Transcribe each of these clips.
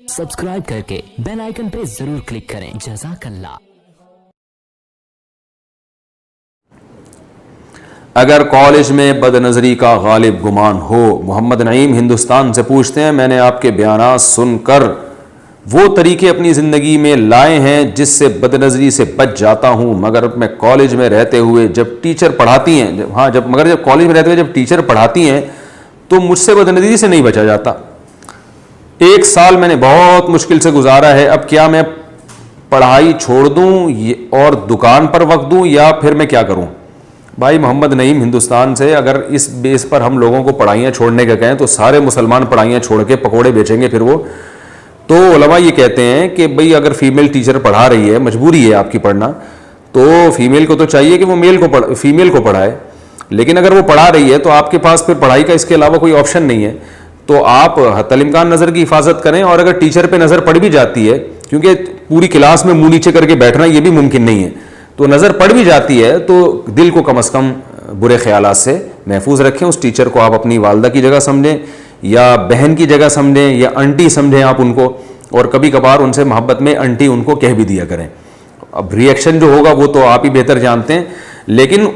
Subscribe करके bell icon पे जरूर क्लिक करें। जज़ाकल्लाह। अगर कॉलेज में बदनज़री का गालिब गुमान हो। मोहम्मद नईम हिंदुस्तान से पूछते हैं, मैंने आपके बयानात सुनकर वो तरीके अपनी ज़िंदगी में लाए हैं जिससे बदनज़री से बच जाता हूँ, मगर मैं कॉलेज में रहते हुए जब टीचर पढ़ाती हैं जब कॉलेज में रहते हुए जब टीचर पढ़ाती हैं तो मुझसे बदनज़री से नहीं बचा जाता। 1 साल मैंने बहुत मुश्किल से गुजारा है। अब क्या मैं पढ़ाई छोड़ दूँ और दुकान पर वक्त दूँ या फिर मैं क्या करूँ? भाई मोहम्मद नईम हिंदुस्तान से, अगर इस बेस पर हम लोगों को पढ़ाइयाँ छोड़ने का कहें तो सारे मुसलमान पढ़ाइयाँ छोड़ के पकोड़े बेचेंगे फिर वो। तो उलमा ये कहते हैं कि भाई अगर फीमेल टीचर पढ़ा रही है, मजबूरी है आपकी पढ़ना, तो फीमेल को तो चाहिए कि वो फीमेल को पढ़ाए, लेकिन अगर वो पढ़ा रही है तो आपके पास फिर पढ़ाई का इसके अलावा कोई ऑप्शन नहीं है। तो आप हत्तल इम्कान नज़र की हिफाजत करें, और अगर टीचर पे नज़र पड़ भी जाती है, क्योंकि पूरी क्लास में मुंह नीचे करके बैठना ये भी मुमकिन नहीं है, तो नज़र पड़ भी जाती है तो दिल को कम से कम बुरे ख्यालात से महफूज रखें। उस टीचर को आप अपनी वालदा की जगह समझें या बहन की जगह समझें या आंटी समझें आप उनको, और कभी कभार उनसे मोहब्बत में आंटी उनको कह भी दिया करें। अब रिएक्शन जो होगा वो तो आप ही बेहतर जानते हैं, लेकिन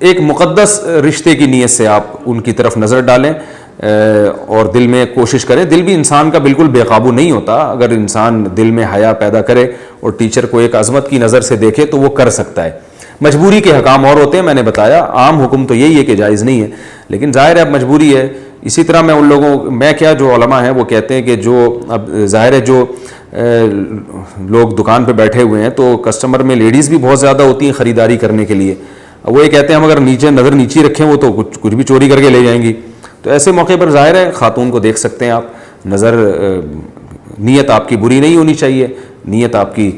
एक मुक़द्दस रिश्ते की नीयत से आप उनकी तरफ नज़र डालें और दिल में कोशिश करें। दिल भी इंसान का बिल्कुल बेकाबू नहीं होता। अगर इंसान दिल में हया पैदा करे और टीचर को एक अज़मत की नज़र से देखे तो वो कर सकता है। मजबूरी के हकाम और होते हैं, मैंने बताया, आम हुक्म तो यही है कि जायज़ नहीं है, लेकिन ज़ाहिर है अब मजबूरी है। इसी तरह मैं जो उलमा हैं वो कहते हैं कि जो अब ज़ाहिर है जो लोग दुकान पे बैठे हुए हैं तो कस्टमर में लेडीज़ भी बहुत ज़्यादा होती हैं ख़रीदारी करने के लिए। वो ये कहते हैं हम अगर नज़र नीचे रखें वो तो कुछ भी चोरी करके ले जाएंगी। तो ऐसे मौके पर ज़ाहिर है ख़ातून को देख सकते हैं आप। नीयत आपकी बुरी नहीं होनी चाहिए, नीयत आपकी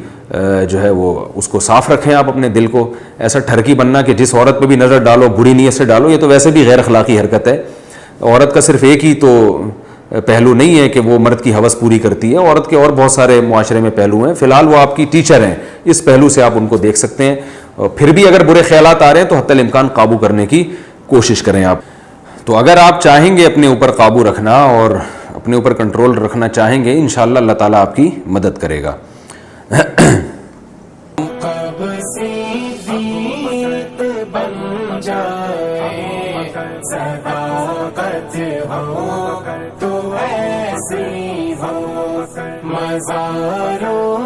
जो है वो उसको साफ़ रखें आप अपने दिल को। ऐसा ठरकी बनना कि जिस औरत पे भी नज़र डालो बुरी नीयत से डालो, ये तो वैसे भी गैर अखलाकी हरकत है। औरत का सिर्फ एक ही तो पहलू नहीं है कि वो मर्द की हवस पूरी करती है, औरत के और बहुत सारे मुआशरे में पहलू हैं। फ़िलहाल वो आपकी टीचर हैं, इस पहलू से आप उनको देख सकते हैं। फिर भी अगर बुरे ख्यालात आ रहे हैं तो हत्तल इम्कान काबू करने की कोशिश करें आप। तो अगर आप चाहेंगे अपने ऊपर काबू रखना और अपने ऊपर कंट्रोल रखना चाहेंगे, इंशाअल्लाह अल्लाह ताला आपकी मदद करेगा। मज़ारों